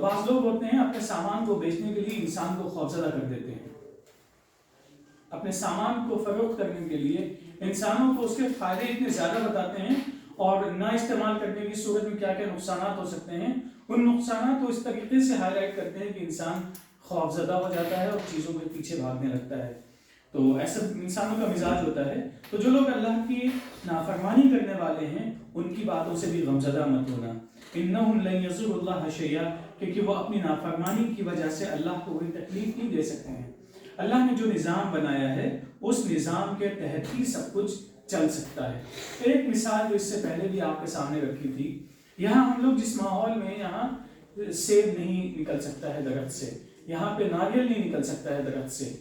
بعض لوگ ہوتے ہیں اپنے سامان کو بیچنے کے لیے انسان کو خوفزدہ کر دیتے ہیں، اپنے سامان کو فروخت کرنے کے لیے انسانوں کو اس کے فائدے اتنے زیادہ بتاتے ہیں اور نہ استعمال کرنے کی صورت میں کیا کیا نقصانات ہو سکتے ہیں، ان نقصانات کو اس طریقے سے ہائی لائٹ کرتے ہیں کہ انسان خوفزدہ ہو جاتا ہے اور چیزوں کے پیچھے بھاگنے لگتا ہے۔ تو ایسا انسانوں کا مزاج ہوتا ہے۔ تو جو لوگ اللہ کی نافرمانی کرنے والے ہیں ان کی باتوں سے بھی غمزدہ مت ہونا۔ انہم لن یضروا اللہ شیئا، کیونکہ وہ اپنی نافرمانی کی وجہ سے اللہ کو کوئی تکلیف نہیں دے سکتے ہیں۔ اللہ نے جو نظام بنایا ہے اس نظام کے تحت ہی سب کچھ چل سکتا ہے۔ ایک مثال جو اس سے پہلے بھی آپ کے سامنے رکھی تھی، یہاں ہم لوگ جس ماحول میں یہاں سیب نہیں نکل سکتا ہے درخت سے، یہاں پہ ناریل نہیں نکل سکتا ہے درخت سے،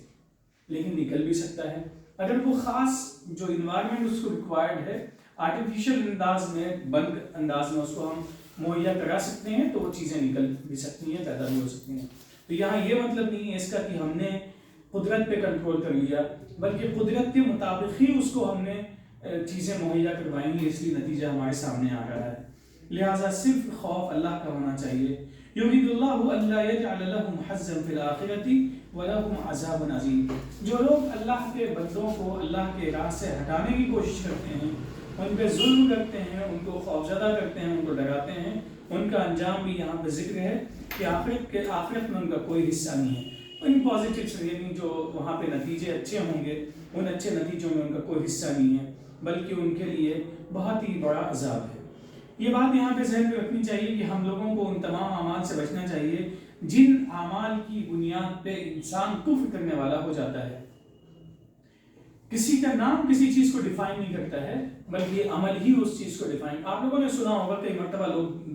لیکن نکل بھی سکتا ہے اگر وہ خاص جو انوائرمنٹ اس کو ریکوائرڈ ہے آرٹیفیشل انداز میں، بند انداز میں اس کو ہم مہیا کرا سکتے ہیں تو وہ چیزیں نکل بھی سکتی ہیں، پیدا بھی ہو سکتی ہیں۔ تو یہاں یہ مطلب نہیں ہے اس کا کہ ہم نے قدرت پہ کنٹرول کر لیا، بلکہ قدرت کے مطابق ہی اس کو ہم نے چیزیں مہیا کروائیں گی، اس لیے نتیجہ ہمارے سامنے آ رہا ہے۔ لہٰذا صرف خوف اللہ کا ہونا چاہیے۔ یرید اللہ الا یجعل لهم حظا فی الآخرۃ ولهم عذاب عظیم۔ جو لوگ اللہ کے بندوں کو اللہ کے راہ سے ہٹانے کی کوشش کرتے ہیں، ان پہ ظلم کرتے ہیں، ان کو خوفزدہ کرتے ہیں، ان کو ڈراتے ہیں، ان کا انجام بھی یہاں پہ ذکر ہے کہ آخرت میں ان کا کوئی حصہ نہیں ہے۔ ان پازیٹیوز یعنی جو وہاں پہ نتیجے اچھے ہوں گے، ان اچھے نتیجوں میں ان کا کوئی حصہ نہیں ہے، بلکہ ان کے لیے بہت ہی بڑا عذاب ہے۔ یہ بات یہاں پہ ذہن میں رکھنی چاہیے کہ ہم لوگوں کو ان تمام اعمال سے بچنا چاہیے جن اعمال کی بنیاد پہ انسان کفر کرنے والا ہو جاتا ہے۔ کسی کا نام کسی چیز کو ڈیفائن نہیں کرتا ہے، بلکہ عمل ہی اس چیز کو ڈیفائن۔ آپ لوگوں نے سنا ہوگا کئی مرتبہ لوگ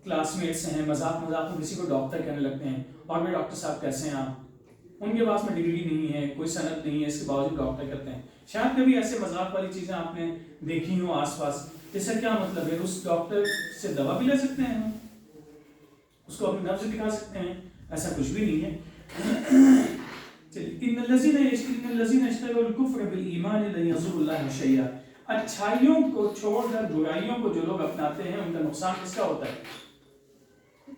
کلاس میٹس ہیں، مذاق مذاق میں کسی کو ڈاکٹر کہنے لگتے ہیں، اور بھی ڈاکٹر صاحب کیسے ہیں آپ؟ ان کے پاس میں ڈگری نہیں ہے، کوئی سند نہیں ہے، اس کے باوجود ڈاکٹر کرتے ہیں۔ شاید کبھی ایسے مذاق والی چیزیں آپ نے دیکھی ہوں آس پاس۔ اس کا کیا مطلب ہے؟ اس ڈاکٹر سے دوا بھی لے سکتے ہیں ہم، اس کو اپنی نبض دکھا سکتے ہیں؟ ایسا کچھ بھی نہیں ہے۔ ان الذین اشتروا الکفر بالایمان لن یضروا اللہ شیئا۔ اچھائیوں کو چھوڑ کر برائیوں کو جو لوگ اپناتے ہیں ان کا نقصان کس کا ہوتا ہے؟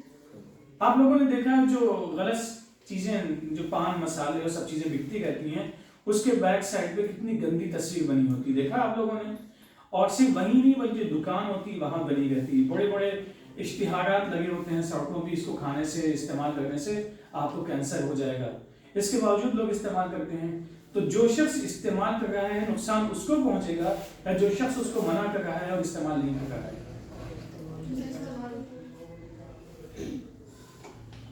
آپ لوگوں نے دیکھا جو غلط چیزیں، جو پان مسالے اور سب چیزیں بکتی رہتی ہیں، اس کے بیک سائڈ پہ کتنی گندی تصویر بنی ہوتی، دیکھا آپ لوگوں نے؟ اور صرف وہی نہیں بلکہ دکان ہوتی وہاں بنی رہتی، بڑے بڑے اشتہارات لگے ہوتے ہیں سڑکوں پہ، اس کو کھانے سے، استعمال کرنے سے آپ کو کینسر ہو جائے گا۔ اس کے باوجود لوگ استعمال کرتے ہیں۔ تو جو شخص استعمال کر رہا ہے نقصان اس کو پہنچے گا، یا جو شخص اس کو منع کر رہا ہے اور استعمال نہیں کر رہا ہے۔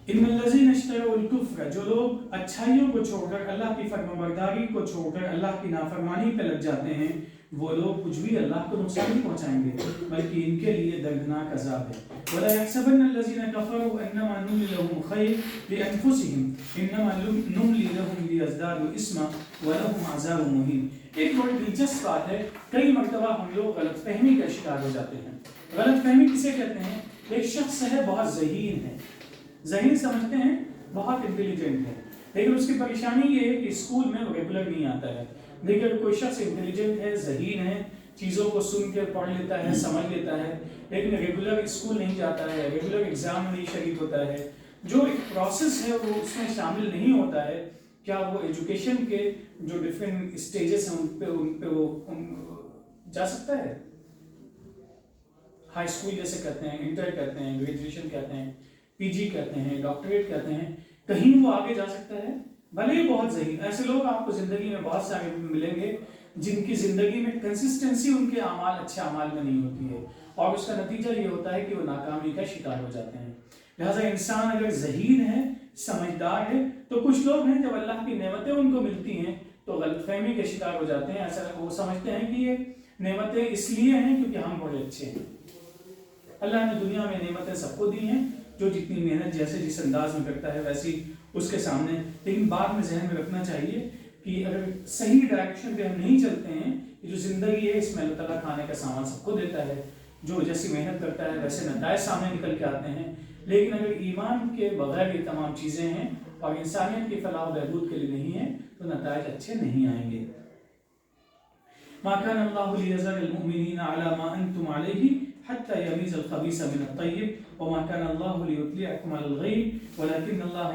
ان الذین اشتروا الکفر، جو لوگ اچھائیوں کو چھوڑ کر اللہ کی فرمانبرداری کو چھوڑ کر اللہ کی نافرمانی پہ لگ جاتے ہیں، وہ لوگ کچھ بھی اللہ کو نقصان نہیں پہنچائیں گے، بلکہ ان کے لیے دردناک عذاب ہے۔ وَلَا يَحْسَبَنَّ الَّذِينَ كَفَرُوا أَنَّمَا نُمْلِي لَهُمْ خَيْرٌ لِأَنفُسِهِمْ إِنَّمَا نُمْلِي لَهُمْ لِيَزْدَادُوا إِثْمًا وَلَهُمْ عَذَابٌ مُهِينٌ۔ ایک بڑی دلچسپ بات ہے، کئی مرتبہ ہم لوگ غلط فہمی کا شکار ہو جاتے ہیں۔ غلط فہمی کسے کہتے ہیں؟ ایک شخص ہے بہت ذہین ہے، ذہین سمجھتے ہیں بہت انٹیلیجنٹ ہے، لیکن اس کی پریشانی یہ ہے کہ اسکول میں ریگولر نہیں آتا ہے۔ لیکن کوئی شخص انٹیلیجنٹ ہے، ذہین ہے، چیزوں کو سن کے پڑھ لیتا ہے، سمجھ لیتا ہے، لیکن ریگولر اسکول نہیں جاتا ہے، ریگولر ایگزام میں نہیں شریک ہوتا ہے، جو ایک پروسیس ہے وہ اس میں شامل نہیں ہوتا ہے، کیا وہ ایجوکیشن کے جو ڈفرینٹ اسٹیجز ہیں ان پہ وہ جا سکتا ہے؟ ہائی اسکول جیسے کہتے ہیں، انٹر کہتے ہیں، گریجویشن کہتے ہیں، پی جی کہتے ہیں، ڈاکٹریٹ کہتے ہیں، کہیں وہ آگے جا سکتا ہے؟ بھلے ہی بہت ذہین۔ ایسے لوگ آپ کو زندگی میں بہت سارے ملیں گے جن کی زندگی میں کنسسٹنسی ان کے اعمال اچھے اعمال میں نہیں ہوتی ہے، اور اس کا نتیجہ یہ ہوتا ہے کہ وہ ناکامی کا شکار ہو جاتے ہیں۔ لہٰذا انسان اگر ذہین ہے، سمجھدار ہے، تو کچھ لوگ ہیں جب اللہ کی نعمتیں ان کو ملتی ہیں تو غلط فہمی کے شکار ہو جاتے ہیں، ایسا وہ سمجھتے ہیں کہ یہ نعمتیں اس لیے ہیں کیونکہ ہم بڑے اچھے ہیں۔ اللہ نے دنیا میں نعمتیں سب کو دی ہیں، جو جتنی محنت جیسے جس انداز میں کرتا ہے ویسی اس کے سامنے، لیکن بعد میں ذہن میں رکھنا چاہیے کہ اگر صحیح ڈائریکشن پہ ہم نہیں چلتے ہیں، کہ جو زندگی ہے اس میں اللہ تعالیٰ کھانے کا سامان سب کو دیتا ہے، جو جیسی محنت کرتا ہے ویسے نتائج سامنے نکل کے آتے ہیں، لیکن اگر ایمان کے بغیر یہ تمام چیزیں ہیں اور انسانیت کی فلاح و بہبود کے لیے نہیں ہیں تو نتائج اچھے نہیں آئیں گے۔ ما كان الله ليذر المؤمنين على ما انتم عليه حتى يميز الخبيث من الطيب وما كان الله ليطلعكم على الغيب ولكن الله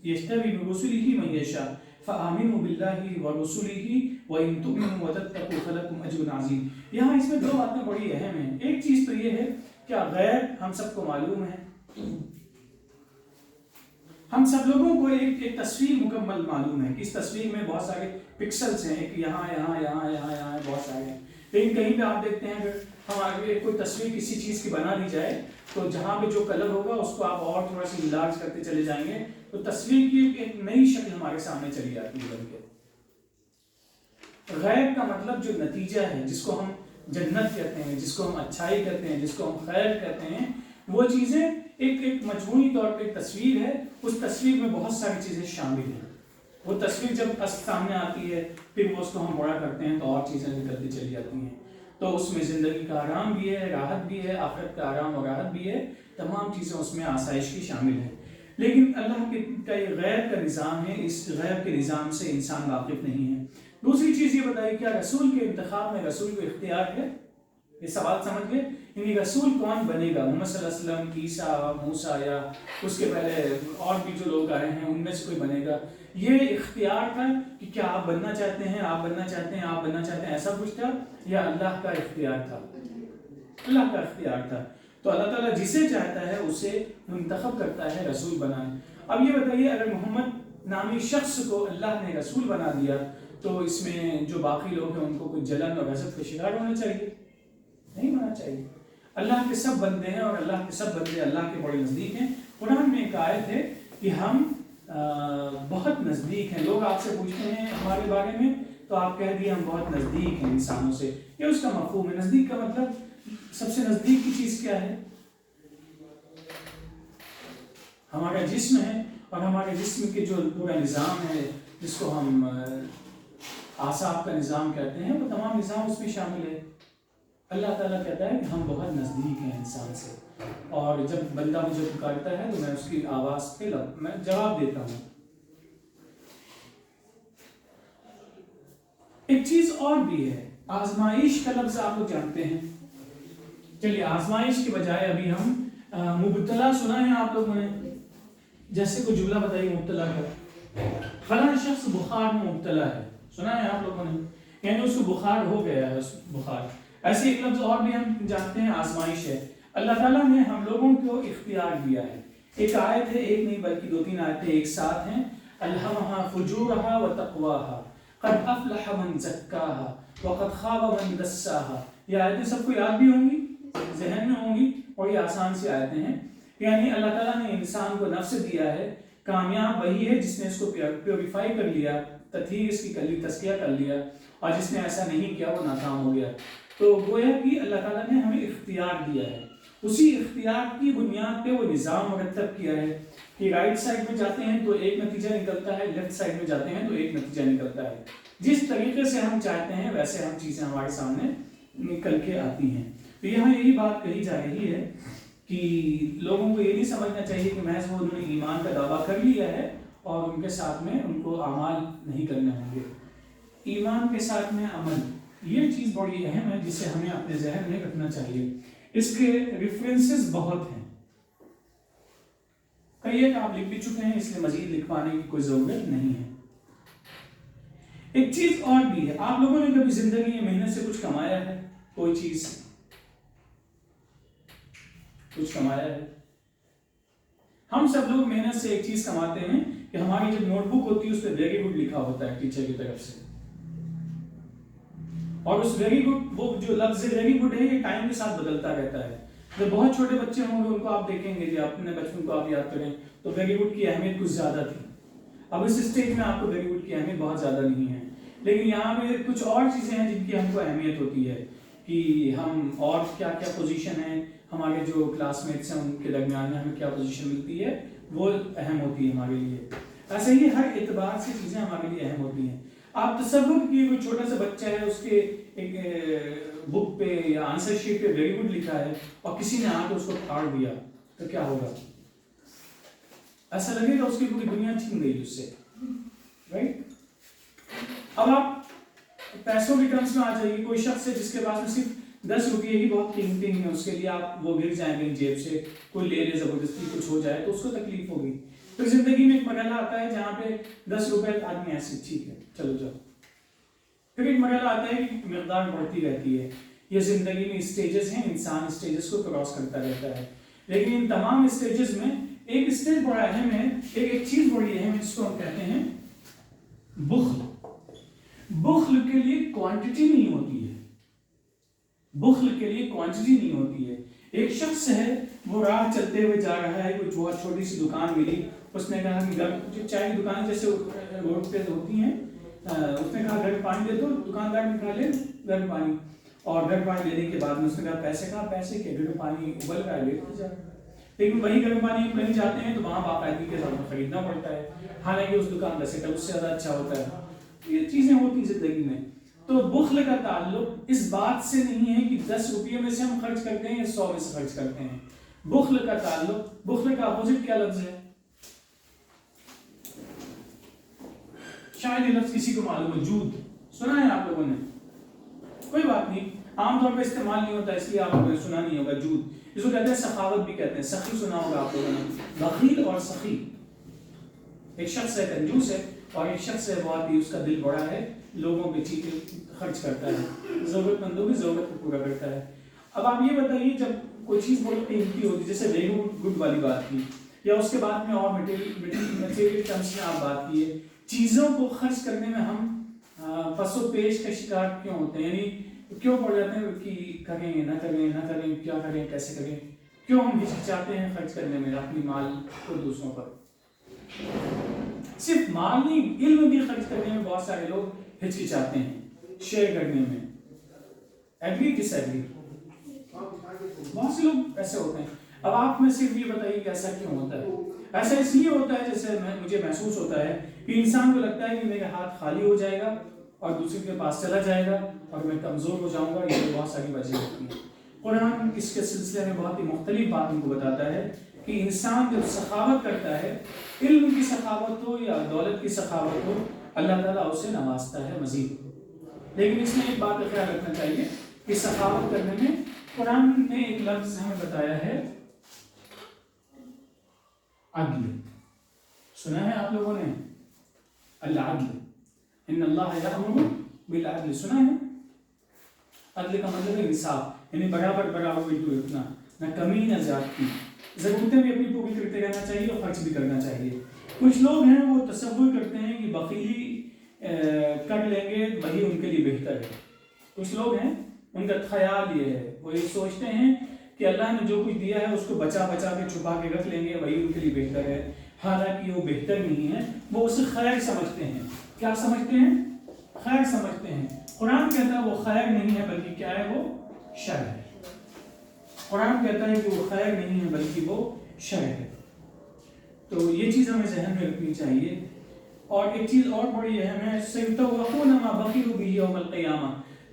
يجتبي برسله من يشاء فآمنوا بالله ورسله وإن تؤمنوا وتتقوا فلكم أجر عظيم. یہاں اس میں دو باتیں بڑی اہم ہیں. ایک چیز تو یہ ہے کہ غیب ہم سب کو معلوم ہے, ہم سب لوگوں کو ایک تصویر مکمل معلوم ہے کہ اس تصویر میں بہت سارے پکسلز ہیں, ایک یہاں یہاں یہاں یہاں یہاں بہت سارے ہیں. لیکن کہیں پہ آپ دیکھتے ہیں اگر ہمارے کوئی تصویر کسی چیز کی بنا دی جائے تو جہاں پہ جو کلر ہوگا اس کو آپ اور تھوڑا سا انلارج کرتے چلے جائیں گے تو تصویر کی ایک نئی شکل ہمارے سامنے چلی جاتی ہے. بلکہ غیب کا مطلب جو نتیجہ ہے, جس کو ہم جنت کہتے ہیں, جس کو ہم اچھائی کہتے ہیں, جس کو ہم خیر کہتے ہیں, وہ چیزیں ایک مجموعی طور پہ ایک تصویر ہے. اس تصویر میں بہت ساری چیزیں شامل ہیں. وہ تصویر جب سامنے آتی ہے پھر وہ اس کو ہم بڑا کرتے ہیں تو اور چیزیں نکلتی چلی جاتی ہیں. تو اس میں زندگی کا آرام بھی ہے, راحت بھی ہے, آخرت کا آرام اور راحت بھی ہے, تمام چیزیں اس میں آسائش کی شامل ہیں. لیکن اللہ کا یہ غیب کا نظام ہے, اس غیب کے نظام سے انسان واقف نہیں ہے. دوسری چیز یہ بتائی کیا رسول کے انتخاب میں رسول کو اختیار ہے؟ یہ سوال سمجھ گئے. یعنی رسول کون بنے گا؟ محمد صلی اللہ علیہ وسلم, عیسیٰ, موسیٰ یا اس کے پہلے اور بھی جو لوگ آئے ہیں ان میں سے کوئی بنے گا؟ یہ اختیار تھا کہ کیا آپ بننا چاہتے ہیں, آپ بننا چاہتے ہیں, آپ بننا چاہتے ہیں, ایسا کچھ تھا, یا اللہ کا اختیار تھا؟ اللہ کا اختیار تھا. تو اللہ تعالیٰ جسے چاہتا ہے اسے منتخب کرتا ہے رسول بنانے. اب یہ بتائیے اگر محمد نامی شخص کو اللہ نے رسول بنا دیا تو اس میں جو باقی لوگ ہیں ان کو کوئی جلن اور حسد کا شکار ہونا چاہیے؟ نہیں ہونا چاہیے. اللہ کے سب بندے ہیں اور اللہ کے سب بندے اللہ کے بڑے نزدیک ہیں. قرآن میں ایک آیت ہے کہ ہم بہت نزدیک ہیں. لوگ آپ سے پوچھتے ہیں ہمارے بارے میں تو آپ کہہ دیے ہم بہت نزدیک ہیں انسانوں سے. یہ اس کا مفہوم ہے. نزدیک کا مطلب سب سے نزدیک کی چیز کیا ہے؟ ہمارا جسم ہے, اور ہمارے جسم کے جو پورا نظام ہے جس کو ہم اعصاب کا نظام کہتے ہیں, وہ تمام نظام اس میں شامل ہے. اللہ تعالیٰ کہتا ہے کہ ہم بہت نزدیک ہیں انسان سے, اور جب بندہ مجھے پکارتا ہے تو میں اس کی آواز پہ میں جواب دیتا ہوں. ایک چیز اور بھی ہے, آزمائش کا لفظ آپ لوگ جانتے ہیں. چلیے آزمائش کے بجائے ابھی ہم مبتلا سنا ہے آپ لوگوں نے؟ جیسے کوئی جملہ بتائیے مبتلا کا. فلاں شخص بخار میں مبتلا ہے, سنا ہے آپ لوگوں نے؟ یعنی اس کو بخار ہو گیا ہے. بخار ایسے ایک لفظ اور بھی ہم جانتے ہیں, آزمائش ہے. اللہ تعالیٰ نے ہم لوگوں کو اختیار دیا ہے. ایک آیت ہے, ایک نہیں بلکہ 2-3 آیتیں ایک ساتھ ہیں. الہمہا فجورہا وتقواہا قد افلح من زکاہا وقد خاب من دساہا. یہ آیتیں سب کو یاد بھی ہوں گی, ذہن میں ہوں گی, اور یہ آسان سی آیتیں ہیں. یعنی اللہ تعالیٰ نے انسان کو نفس دیا ہے, کامیاب وہی ہے جس نے اس کو پیوریفائی کر لیا, تطہیر اس کی کر لی, تزکیہ کر لیا, اور جس نے ایسا نہیں کیا وہ ناکام ہو گیا. تو گویا کہ اللہ تعالیٰ نے ہمیں اختیار دیا ہے. اسی اختیار کی بنیاد پہ وہ نظام مرتب کیا ہے کہ رائٹ سائڈ میں جاتے ہیں تو ایک نتیجہ نکلتا ہے, لیفٹ سائڈ میں جاتے ہیں تو ایک نتیجہ نکلتا ہے. جس طریقے سے ہم چاہتے ہیں ویسے ہم چیزیں ہمارے سامنے نکل کے آتی ہیں. تو یہاں یہی بات کہی جا رہی ہے کہ لوگوں کو یہ نہیں سمجھنا چاہیے کہ محض وہ انہوں نے ایمان کا دعویٰ کر لیا ہے اور ان کے ساتھ میں ان کو اعمال نہیں کرنے ہوں گے. ایمان کے ساتھ میں عمل, یہ چیز بڑی اہم ہے جسے ہمیں اپنے ذہن میں رکھنا چاہیے. اس کے ریفرنسز بہت ہیں, کئی ایک آپ لکھ بھی چکے ہیں, اس لیے مزید لکھوانے کی کوئی ضرورت نہیں ہے. ایک چیز اور بھی ہے, آپ لوگوں نے کبھی زندگی میں محنت سے کچھ کمایا ہے؟ کوئی چیز کچھ کمایا ہے؟ ہم سب لوگ محنت سے ایک چیز کماتے ہیں کہ ہماری جو نوٹ بک ہوتی ہے اس پہ ویری گڈ لکھا ہوتا ہے ٹیچر کی طرف سے, اور اس ویری گڈ, وہ جو لفظ ویری گڈ ہے یہ ٹائم کے ساتھ بدلتا رہتا ہے. جب بہت چھوٹے بچے ہوں گے ان کو آپ دیکھیں گے, جب اپنے بچپن کو آپ یاد کریں تو ویری گڈ کی اہمیت کچھ زیادہ تھی. اب اس اسٹیج میں آپ کو ویری گڈ کی اہمیت بہت زیادہ نہیں ہے, لیکن یہاں پہ کچھ اور چیزیں ہیں جن کی ہم کو اہمیت ہوتی ہے کہ ہم اور کیا کیا پوزیشن ہے, ہمارے جو کلاس میٹس ہیں ان کے درمیان میں ہمیں کیا پوزیشن ملتی ہے, وہ اہم ہوتی ہے ہمارے لیے. ایسے ہی ہر اعتبار سے چیزیں ہمارے لیے اہم ہوتی ہیں. آپ تصور کیے کوئی چھوٹا سا بچہ ہے, اس کے ایک بک پہ یا آنسر شیٹ پہ ویری گڈ لکھا ہے اور کسی نے آ کے اس کو پھاڑ دیا تو کیا ہوگا؟ ایسا لگے گا اس کی پوری دنیا چھین گئی اس سے, رائٹ؟ اب آپ پیسوں کے ٹرمز میں آ جائیے, کوئی شخص ہے جس کے پاس میں صرف 10 روپیے ہی بہت قیمتی ہیں، اس کے لیے آپ وہ گر جائیں گے جیب سے، کوئی لے لے زبردستی کچھ ہو جائے تو اس کو تکلیف ہوگی. پھر زندگی میں ایک مرحلہ آتا ہے جہاں پہ 10 روپے آدمی ایسے ٹھیک ہے چلو جاؤ. پھر ایک مرحلہ آتا ہے کہ مقدار بڑھتی رہتی ہے. یہ زندگی میں اسٹیجز ہیں، انسان اسٹیجز کو کراس کرتا رہتا ہے. لیکن ان تمام اسٹیجز میں ایک اسٹیج بڑا اہم ہے، ایک چیز بڑی اہم ہے جس کو ہم کہتے ہیں بخل. بخل کے لیے کوانٹٹی نہیں ہوتی ہے، بخل کے لیے کوانٹٹی نہیں ہوتی ہے. ایک شخص ہے وہ راہ چلتے ہوئے جا رہا ہے، کوئی بہت چھوٹی سی دکان ملی، اس نے کہا کہ جو چائے کی دکان جیسے روڈ پہ ہوتی ہیں، اس نے کہا گرم پانی دے دو. دکاندار نکالے گرم پانی، اور گرم پانی دینے کے بعد میں اس نے کہا پیسے کہاں؟ پیسے کے گرم پانی ابل رہا ہے لیٹ جا رہا ہے. لیکن وہی گرم پانی کہیں جاتے ہیں تو وہاں باقاعدگی کے ساتھ خریدنا پڑتا ہے، حالانکہ اس دکان کا سیٹ اپ اس سے زیادہ اچھا ہوتا ہے. یہ چیزیں ہوتی ہیں زندگی میں. تو بخل کا تعلق اس بات سے نہیں ہے کہ 10 روپیے میں سے ہم خرچ کرتے ہیں یا 100 میں سے خرچ کرتے ہیں. بخل کا تعلق، بخل کا اپوزٹ کیا لفظ ہے؟ شاید یہ لفظ کسی کو معلوم ہے، جود. سنا ہے آپ لوگوں نے؟ کوئی بات نہیں، عام طور پہ استعمال نہیں ہوتا اس لیے آپ نے سنا نہیں ہوگا. جود اس کو کہتے ہیں سخاوت بھی کہتے ہیں. سخی سنا ہوگا آپ لوگوں نے. بخیل اور سخی، ایک شخص ہے کنجوس ہے اور ایک شخص ہے بہت ہی اس کا دل بڑا ہے، لوگوں پہ چیزیں خرچ کرتا ہے، ضرورت مندوں کی ضرورت کو پورا کرتا ہے. اب آپ یہ بتائیے جب کوئی چیز بہت قیمتی ہوتی ہے، جیسے ویلو گڈ والی بات کی، یا اس کے بعد میں اور مٹیریل ٹرمس میں آپ بات کیے، چیزوں کو خرچ کرنے میں ہم پس و پیش کا شکار کیوں ہوتے ہیں؟ یعنی کیوں پڑ جاتے ہیں کہ کریں نہ کریں نہ کریں، کیا کریں کیسے کریں؟ کیوں ہم ہچکچاتے ہیں خرچ کرنے میں اپنی مال کو دوسروں پر؟ صرف مال نہیں، علم بھی خرچ کرنے میں بہت سارے لوگ ہچکچاتے ہیں، شیئر کرنے میں. ایگری کس ایگری؟ بہت سے لوگ ایسے ہوتے ہیں. اب آپ میں صرف یہ بتائیے کہ ایسا کیوں ہوتا ہے؟ ایسا اس لیے ہوتا ہے جیسے مجھے محسوس ہوتا ہے کہ انسان کو لگتا ہے کہ میرے ہاتھ خالی ہو جائے گا اور دوسرے کے پاس چلا جائے گا اور میں کمزور ہو جاؤں گا. یہ بہت ساری وجہ ہوتی ہیں. قرآن اس کے سلسلے میں بہت ہی مختلف بات ان کو بتاتا ہے کہ انسان جب سخاوت کرتا ہے، علم کی سخاوت ہو یا دولت کی سخاوت ہو، اللہ تعالیٰ اسے نوازتا ہے مزید. لیکن اس میں ایک بات کا خیال رکھنا چاہیے کہ سخاوت کرنے میں قرآن نے ایک لفظ ہمیں بتایا ہے، عدل. سنا ہے آپ لوگوں نے؟ العدل، ان اللہ یأمر بالعدل. سنا ہے؟ عدل کا مطلب ہے انصاف، یعنی برابر برابر بالکل رکھنا، نہ کمی نہ زیادتی. ضرورتیں بھی اپنی پوری کرتے رہنا چاہیے اور خرچ بھی کرنا چاہیے. کچھ لوگ ہیں وہ تصور کرتے ہیں کہ بخیلی کر لیں گے وہی ان کے لیے بہتر ہے. کچھ لوگ ہیں ان کا خیال یہ ہے، وہ یہ سوچتے ہیں کہ اللہ نے جو کچھ دیا ہے اس کو بچا بچا کے چھپا کے رکھ لیں گے وہی ان کے لیے بہتر ہے. حالانکہ وہ بہتر نہیں ہے، وہ اسے خیر سمجھتے ہیں. کیا سمجھتے ہیں؟ خیر سمجھتے ہیں. قرآن کہتا ہے وہ خیر نہیں ہے بلکہ کیا ہے؟ وہ شر ہے. قرآن کہتا ہے کہ وہ خیر نہیں ہے بلکہ وہ شر ہے. تو یہ چیز ہمیں ذہن میں رکھنی چاہیے. اور ایک چیز اور بڑی اہم ہے، سیطوقون ما بخلوا به یوم القیامہ.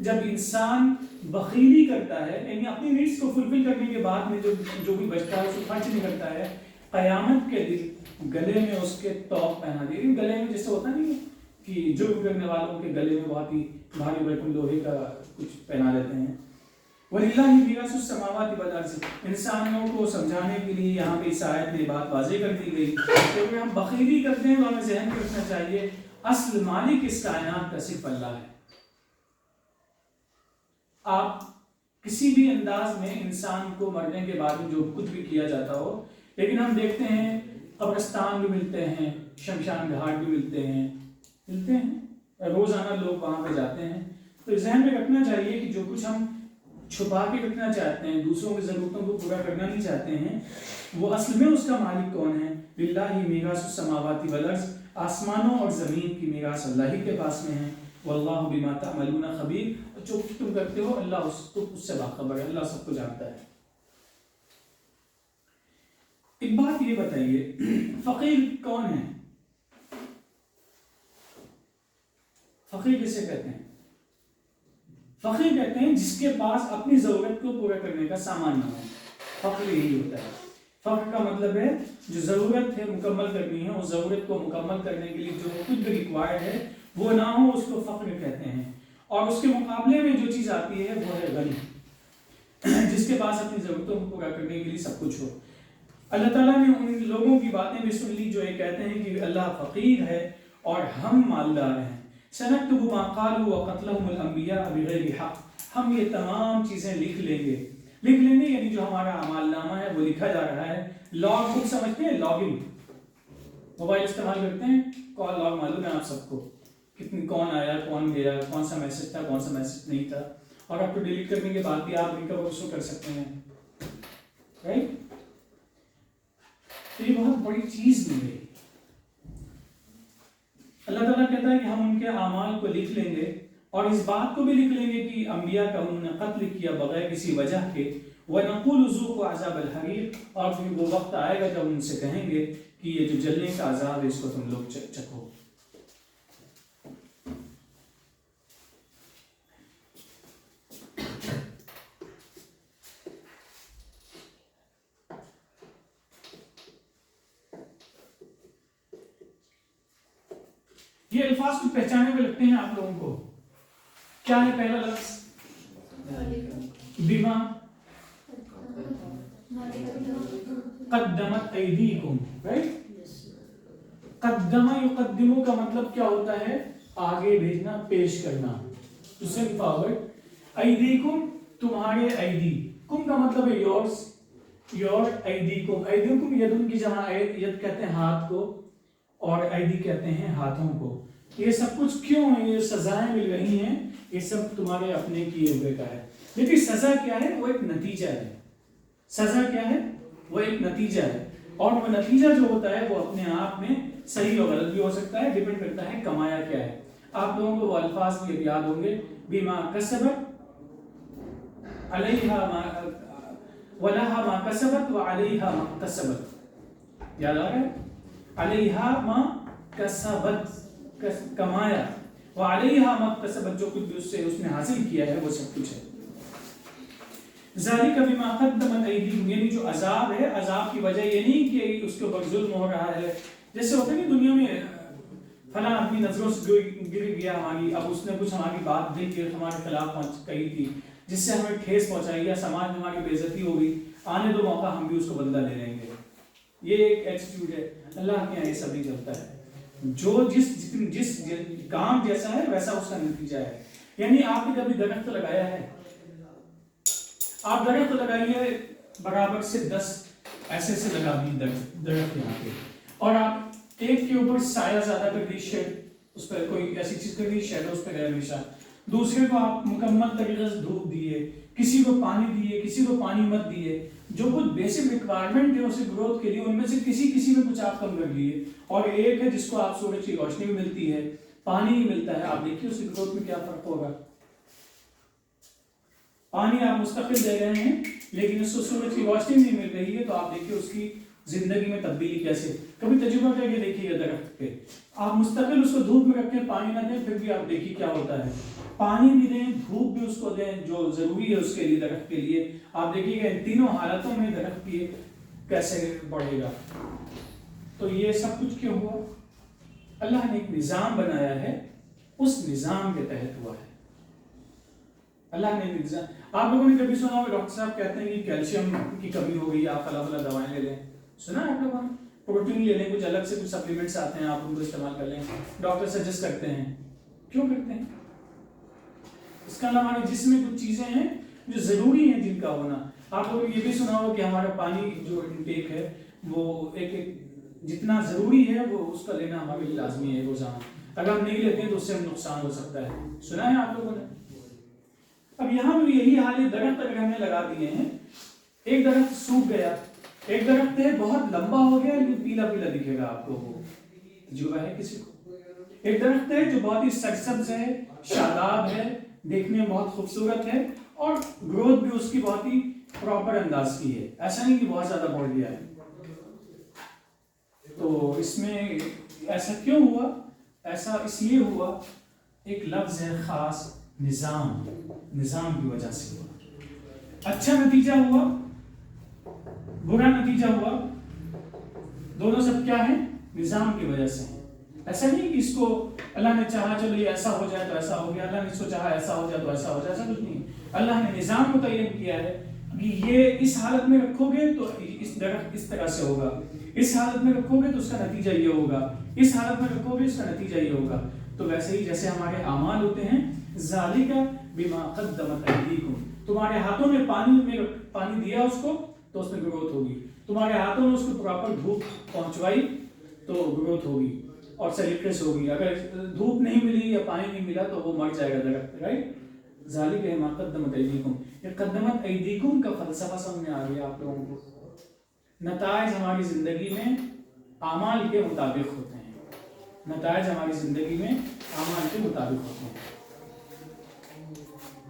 جب انسان بخیلی کرتا ہے، یعنی اپنی نیڈس کو فلفل کرنے کے بعد میں جو بھی بچتا ہے اس کو خرچ نہیں کرتا ہے، قیامت کے دن گلے میں اس کے توق پہنا دے. گلے میں جیسے ہوتا نہیں ہے کہ جرم کرنے والوں کے گلے میں بہت ہی بھاری بھرکم لوہے کا کچھ پہنا دیتے ہیں. وَلِلَّهِ مِيرَاثُ السَّمَاوَاتِ وَالْأَرْضِ. انسانوں کو سمجھانے کے لیے یہاں پہ اس آیت میں بات واضح کر دی گئی کہ اگر ہم بخیلی کرتے ہیں تو ہمیں ذہن میں رکھنا چاہیے اصل مالک اس کائنات کا صرف اللہ ہے. آپ کسی بھی انداز میں انسان کو مرنے کے بعد میں جو کچھ بھی کیا جاتا ہو، لیکن ہم دیکھتے ہیں قبرستان بھی ملتے ہیں، شمشان گھاٹ بھی ملتے ہیں، روزانہ لوگ وہاں پہ جاتے ہیں. تو ذہن میں رکھنا چاہیے کہ جو کچھ ہم چھپا کے رکھنا چاہتے ہیں، دوسروں کی ضرورتوں کو پورا کرنا نہیں چاہتے ہیں، وہ اصل میں اس کا مالک کون ہے؟ للہ میراث السماوات والارض. آسمانوں اور زمین کی میراث اللہ ہی کے پاس میں ہے. واللہ بما تعملون خبیر. جو کچھ تم کرتے ہو اللہ اس سے باخبر ہے، اللہ سب کو جانتا ہے. ایک بات یہ بتائیے، فقیر کون ہے؟ فقیر کسے کہتے ہیں؟ فقیر کہتے ہیں جس کے پاس اپنی ضرورت کو پورا کرنے کا سامان نہ ہو. فقر یہی ہوتا ہے. فقر کا مطلب ہے جو ضرورت ہے مکمل کرنی ہے، اس ضرورت کو مکمل کرنے کے لیے جو خود بھی ریکوائرڈ ہے وہ نہ ہو، اس کو فقر کہتے ہیں. اور اس کے مقابلے میں جو چیز آتی ہے وہ ہے غنی. جس کے پاس اپنی ضرورتوں کو پورا کرنے کے لیے سب کچھ ہو۔ اللہ تعالیٰ نے ان لوگوں کی باتیں بھی سن لی جو یہ کہتے ہیں کہ اللہ فقیر ہے اور ہم مالدار ہیں۔ سنکتب ما قالوا وقتلهم الانبیاء بغیر حق، ہم یہ تمام چیزیں لکھ لیں گے یعنی جو ہمارا اعمال نامہ ہے وہ لکھا جا رہا ہے۔ لاگ بک سمجھتے ہیں؟ لاگنگ، موبائل استعمال کرتے ہیں، کال لاگ معلوم ہے آپ سب کو، کتنی کون آیا کون گیا، کون سا میسج تھا کون سا میسج نہیں تھا، اور آپ کو ڈیلیٹ کرنے کے بعد بھی آپ ریکور اس کو کر سکتے ہیں، رائٹ؟ تو یہ بہت بڑی چیز مل گئی۔ اللہ تعالیٰ کہتا ہے کہ ہم ان کے اعمال کو لکھ لیں گے اور اس بات کو بھی لکھ لیں گے کہ انبیاء کا انہوں نے قتل کیا بغیر کسی وجہ کے۔ وَنَقُولُ ذُوقُوا عَذَابَ الْحَرِيقِ، اور پھر وہ وقت آئے گا جب ان سے کہیں گے کہ یہ جو جلنے کا عذاب ہے اس کو تم لوگ چکھو۔ یہ الفاظ کو پہچانے میں لگتے ہیں آپ لوگوں کو۔ کیا ہے پہلا لفظ؟ بما قدمت ایدیکم، رائٹ؟ قدم یقدمو کا مطلب کیا ہوتا ہے؟ آگے بھیجنا، پیش کرنا، ٹو سینڈ فارورڈ۔ ایدیکم تمہارے، ایدی کم کا مطلب ہے یورز، یور ایدیکم، ایدیکم یدن کی جمع، ید کہتے ہیں ہاتھ کو اور ایدی کہتے ہیں ہاتھوں کو۔ یہ سب کچھ کیوں ہے؟ یہ سزائیں مل رہی ہیں، یہ سب تمہارے اپنے کیے ہوئے کا ہے۔ لیکن سزا کیا ہے؟ وہ ایک نتیجہ ہے۔ سزا کیا ہے؟ وہ ایک نتیجہ ہے، اور وہ نتیجہ جو ہوتا ہے وہ اپنے آپ میں صحیح اور غلط بھی ہو سکتا ہے، ڈیپینڈ کرتا ہے کمایا کیا ہے۔ آپ لوگوں کو وہ الفاظ بھی یاد ہوں گے، بما کسبت علیہا ما ولہا ما کسبت وعلیہا ما اکتسبت، یاد آ رہا ہے؟ علیہا ما کسبت، کمایا، وعلیہا ما اکتسبت جو کچھ بھی اس نے حاصل کیا ہے وہ سب کچھ ہے۔ ذالک بما قدمت ایدیکم، یعنی جو عذاب ہے، عذاب کی وجہ یہ نہیں کہ اس کے اوپر ظلم ہو رہا ہے، جیسے ہوتا ہے کہ دنیا میں فلاں آدمی نظروں سے گر گیا ہماری، اب اس نے کچھ ہماری بات دیکھ کے ہمارے خلاف کہی تھی جس سے ہمیں ٹھیس پہنچائی، یا سماج میں ہماری بے عزتی ہو گئی، آنے دو موقع ہم بھی اس کو بدلہ لے لیں گے۔ یہ ایک ایٹیٹیوڈ ہے، اللہ کے یہاں یہ سب نہیں چلتا ہے۔ جو جس کام جیسا ہے ویسا اس کا نتیجہ ہے۔ یعنی آپ نے کبھی درخت لگایا ہے، آپ درخت لگائیے برابر سے 10 ایسے سے لگا دی درخت یہاں پہ، اور آپ ایک کے اوپر سایہ زیادہ کر دی، شیڈ اس پر کوئی ایسی چیز کر دی، شیڈو اس پہ رہے ہمیشہ، دوسرے کو آپ مکمل طریقے سے دھوپ دیے، کسی کو پانی دیے، کسی کو پانی مت دیے، جو کچھ بیسک ریکوائرمنٹ ہے اسے گروتھ کے لیے ان میں سے کسی میں کچھ آپ کم کر دیے، اور ایک ہے جس کو آپ سورج کی روشنی بھی ملتی ہے، پانی بھی ملتا ہے، آپ دیکھیے اس کی گروتھ میں کیا فرق ہوگا۔ پانی آپ مستقل دے رہے ہیں لیکن اس کو سورج کی روشنی نہیں مل رہی ہے، تو آپ دیکھیے اس کی زندگی میں تبدیلی کیسے۔ کبھی تجربہ کر کے دیکھیے گا درخت پہ، آپ مستقل اس کو دھوپ میں رکھیں، پانی نہ دیں، پھر بھی آپ دیکھیے کیا ہوتا ہے۔ پانی بھی دیں، دھوپ بھی اس کو دیں جو ضروری ہے اس کے لیے، درخت کے لیے، آپ دیکھیے گا ان تینوں حالتوں میں درخت کی کیسے بڑھے گا۔ تو یہ سب کچھ کیوں ہوا؟ اللہ نے ایک نظام بنایا ہے، اس نظام کے تحت ہوا ہے۔ اللہ نے نظام، آپ لوگوں نے کبھی سنا ہوگا ڈاکٹر صاحب کہتے ہیں کہ کیلشیم کی کمی ہو گئی، آپ فلاں فلاں دوائیں لے لیں، سنا ہے آپ لوگوں نے؟ پروٹین لے لیں، کچھ الگ سے کچھ سپلیمنٹس آتے ہیں، آپ ان کو استعمال کر لیں، ڈاکٹر سجیسٹ کرتے ہیں۔ کیوں کرتے ہیں؟ اس کا ہمارے جسم میں کچھ چیزیں ہیں جو ضروری ہیں جن کا ہونا۔ آپ لوگوں نے یہ بھی سنا ہوگا کہ ہمارا پانی جو انٹیک ہے وہ ایک جتنا ضروری ہے وہ اس کا لینا ہمارے لیے لازمی ہے روزانہ، اگر ہم نہیں لیتے ہیں تو اس سے نقصان ہو سکتا ہے، سنا ہے آپ لوگوں نے؟ اب یہاں بھی یہی حال ہے، درخت اگر ہم نے لگا دیے ہیں، ایک درخت سوکھ گیا، ایک درخت ہے بہت لمبا ہو گیا لیکن پیلا پیلا دکھے گا آپ کو، وہ تجربہ ہے کسی کو؟ ایک درخت ہے جو بہت ہی سرسبز ہے، شاداب ہے، دیکھنے میں بہت خوبصورت ہے، اور گروتھ بھی اس کی بہت ہی پراپر انداز کی ہے، ایسا نہیں کہ بہت زیادہ بڑھ گیا ہے۔ تو اس میں ایسا کیوں ہوا؟ ایسا اس لیے ہوا، ایک لفظ ہے خاص، نظام کی وجہ سے ہوا۔ اچھا نتیجہ ہوا، برا نتیجہ ہوا، دونوں سب کیا ہے؟ نظام کی وجہ سے۔ ایسا نہیں کہ اس کو اللہ نے چاہا چلو یہ ایسا ہو جائے تو ایسا ہو گیا، اللہ نے اس کو چاہا ایسا ہو جائے تو ایسا ہو جائے، ایسا کچھ نہیں۔ اللہ نے نظام متعین کیا ہے کہ یہ اس حالت میں رکھو گے تو اس درخت اس طرح سے ہوگا، اس حالت میں رکھو گے تو اس کا نتیجہ یہ ہوگا، اس حالت میں رکھو گے اس کا نتیجہ یہ ہوگا. تو ویسے ہی جیسے ہمارے اعمال ہوتے ہیں، ذالک بما قدمت ایدیکم، تمہارے ہاتھوں میں پانی دیا اس کو تو اس میں گروتھ ہوگی، تمہارے ہاتھوں میں اس کو پراپر دھوپ پہنچوائی تو گروتھ ہوگی اور سیلیکٹس ہوگی. اگر دھوپ نہیں ملی یا پانی نہیں ملا تو وہ مر جائے گا درخت. رائٹ، ذالک بما قدمت ایدیکم. یہ قدمت ایدیکم کا فلسفہ سمجھ میں آ گیا آپ لوگوں کو. نتائج ہماری زندگی میں اعمال کے مطابق ہوتے ہیں، نتائج ہماری زندگی میں اعمال کے مطابق ہوتے ہیں.